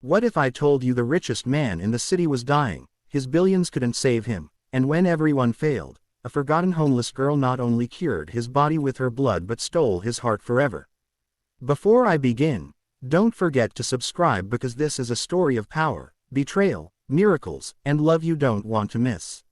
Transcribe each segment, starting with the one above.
What if I told you the richest man in the city was dying, his billions couldn't save him, and when everyone failed, a forgotten homeless girl not only cured his body with her blood but stole his heart forever? Before I begin, don't forget to subscribe because this is a story of power, betrayal, miracles, and love you don't want to miss.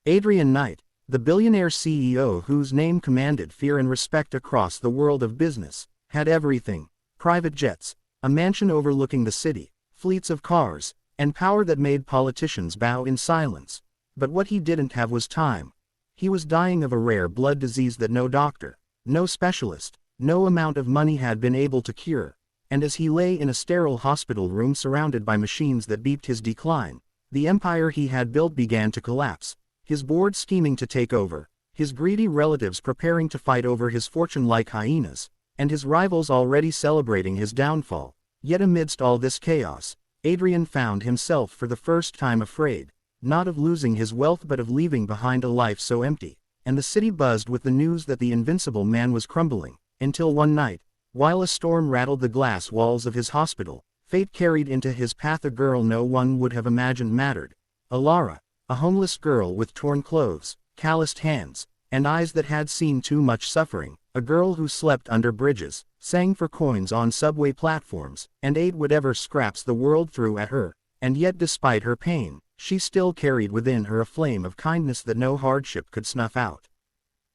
Adrian Knight, the billionaire CEO whose name commanded fear and respect across the world of business, had everything: private jets, a mansion overlooking the city, fleets of cars, and power that made politicians bow in silence. But what he didn't have was time. He was dying of a rare blood disease that no doctor, no specialist, no amount of money had been able to cure. And as he lay in a sterile hospital room surrounded by machines that beeped his decline, the empire he had built began to collapse, his board scheming to take over, his greedy relatives preparing to fight over his fortune like hyenas, and his rivals already celebrating his downfall. Yet amidst all this chaos, Adrian found himself for the first time afraid, not of losing his wealth but of leaving behind a life so empty. And the city buzzed with the news that the invincible man was crumbling, until one night, while a storm rattled the glass walls of his hospital, fate carried into his path a girl no one would have imagined mattered. Alara, a homeless girl with torn clothes, calloused hands, and eyes that had seen too much suffering, a girl who slept under bridges, sang for coins on subway platforms, and ate whatever scraps the world threw at her. And yet despite her pain, she still carried within her a flame of kindness that no hardship could snuff out.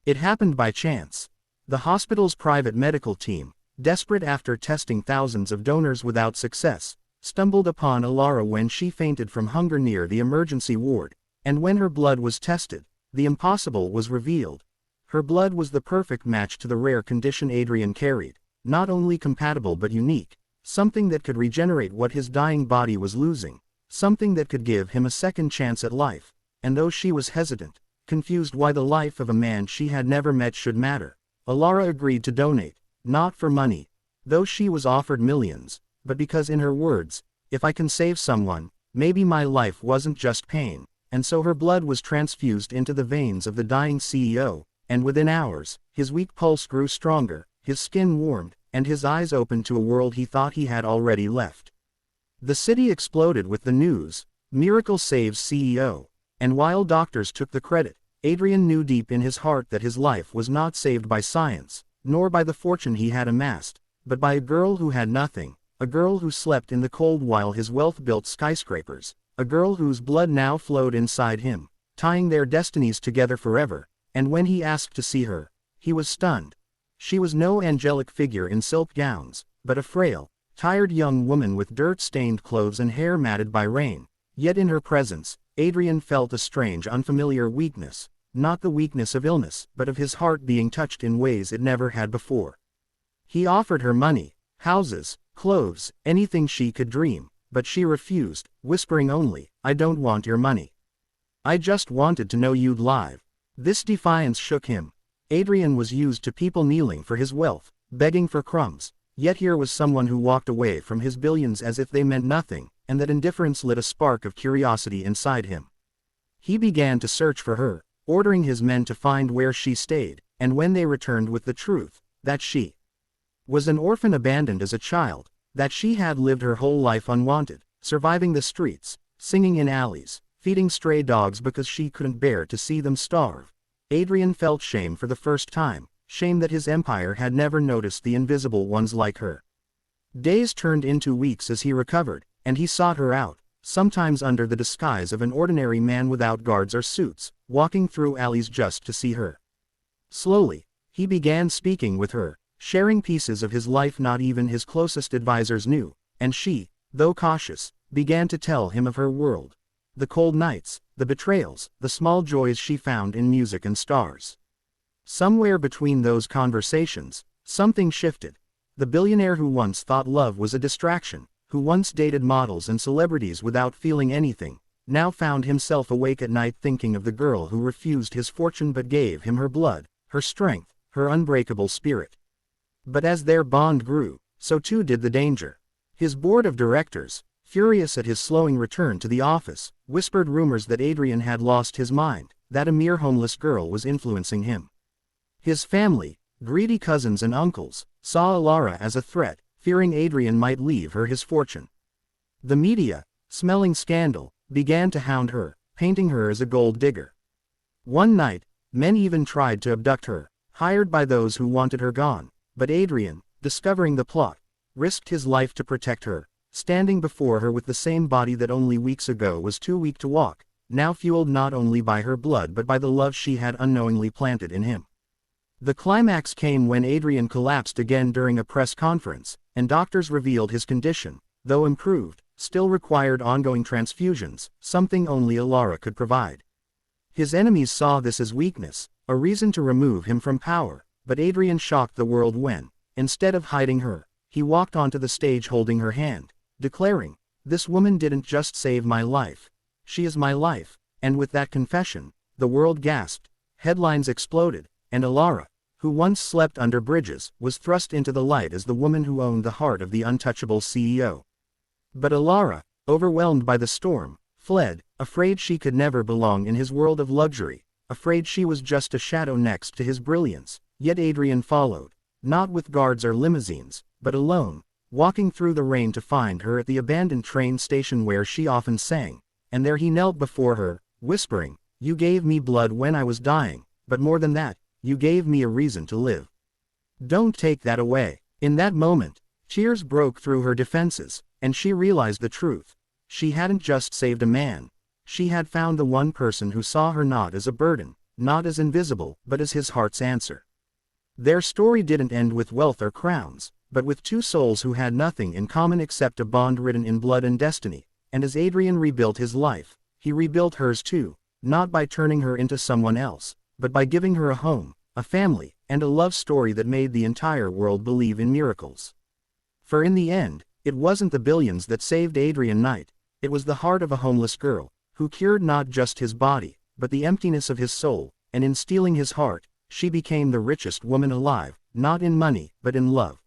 It happened by chance. The hospital's private medical team, desperate after testing thousands of donors without success, stumbled upon Alara when she fainted from hunger near the emergency ward, and when her blood was tested, the impossible was revealed. Her blood was the perfect match to the rare condition Adrian carried, not only compatible but unique, something that could regenerate what his dying body was losing, something that could give him a second chance at life. And though she was hesitant, confused why the life of a man she had never met should matter, Alara agreed to donate. Not for money, though she was offered millions, but because in her words, "If I can save someone, maybe my life wasn't just pain." And so her blood was transfused into the veins of the dying CEO, and within hours, his weak pulse grew stronger, his skin warmed, and his eyes opened to a world he thought he had already left. The city exploded with the news, "Miracle saves CEO." And while doctors took the credit, Adrian knew deep in his heart that his life was not saved by science, nor by the fortune he had amassed, but by a girl who had nothing, a girl who slept in the cold while his wealth built skyscrapers, a girl whose blood now flowed inside him, tying their destinies together forever. And when he asked to see her, he was stunned. She was no angelic figure in silk gowns, but a frail, tired young woman with dirt-stained clothes and hair matted by rain. Yet in her presence, Adrian felt a strange unfamiliar weakness. Not the weakness of illness, but of his heart being touched in ways it never had before. He offered her money, houses, clothes, anything she could dream, but she refused, whispering only, "I don't want your money. I just wanted to know you'd live." This defiance shook him. Adrian was used to people kneeling for his wealth, begging for crumbs, yet here was someone who walked away from his billions as if they meant nothing, and that indifference lit a spark of curiosity inside him. He began to search for her, ordering his men to find where she stayed, and when they returned with the truth, that she was an orphan abandoned as a child, that she had lived her whole life unwanted, surviving the streets, singing in alleys, feeding stray dogs because she couldn't bear to see them starve. Adrian felt shame for the first time, shame that his empire had never noticed the invisible ones like her. Days turned into weeks as he recovered, and he sought her out, sometimes under the disguise of an ordinary man without guards or suits, walking through alleys just to see her. Slowly, he began speaking with her, sharing pieces of his life not even his closest advisors knew, and she, though cautious, began to tell him of her world. The cold nights, the betrayals, the small joys she found in music and stars. Somewhere between those conversations, something shifted. The billionaire who once thought love was a distraction, who once dated models and celebrities without feeling anything, now found himself awake at night thinking of the girl who refused his fortune but gave him her blood, her strength, her unbreakable spirit. But as their bond grew, so too did the danger. His board of directors, furious at his slowing return to the office, whispered rumors that Adrian had lost his mind, that a mere homeless girl was influencing him. His family, greedy cousins and uncles, saw Alara as a threat, fearing Adrian might leave her his fortune. The media, smelling scandal, began to hound her, painting her as a gold digger. One night, men even tried to abduct her, hired by those who wanted her gone, but Adrian, discovering the plot, risked his life to protect her, standing before her with the same body that only weeks ago was too weak to walk, now fueled not only by her blood but by the love she had unknowingly planted in him. The climax came when Adrian collapsed again during a press conference, and doctors revealed his condition, though improved, still required ongoing transfusions, something only Alara could provide. His enemies saw this as weakness, a reason to remove him from power, but Adrian shocked the world when, instead of hiding her, he walked onto the stage holding her hand, declaring, "This woman didn't just save my life. She is my life," and with that confession, the world gasped, headlines exploded, and Alara, who once slept under bridges, was thrust into the light as the woman who owned the heart of the untouchable CEO. But Alara, overwhelmed by the storm, fled, afraid she could never belong in his world of luxury, afraid she was just a shadow next to his brilliance. Yet Adrian followed, not with guards or limousines, but alone, walking through the rain to find her at the abandoned train station where she often sang, and there he knelt before her, whispering, "You gave me blood when I was dying, but more than that, you gave me a reason to live. Don't take that away." In that moment, tears broke through her defenses, and she realized the truth. She hadn't just saved a man. She had found the one person who saw her not as a burden, not as invisible, but as his heart's answer. Their story didn't end with wealth or crowns, but with two souls who had nothing in common except a bond written in blood and destiny, and as Adrian rebuilt his life, he rebuilt hers too, not by turning her into someone else, but by giving her a home, a family, and a love story that made the entire world believe in miracles. For in the end, it wasn't the billions that saved Adrian Knight, it was the heart of a homeless girl, who cured not just his body, but the emptiness of his soul, and in stealing his heart, she became the richest woman alive, not in money, but in love.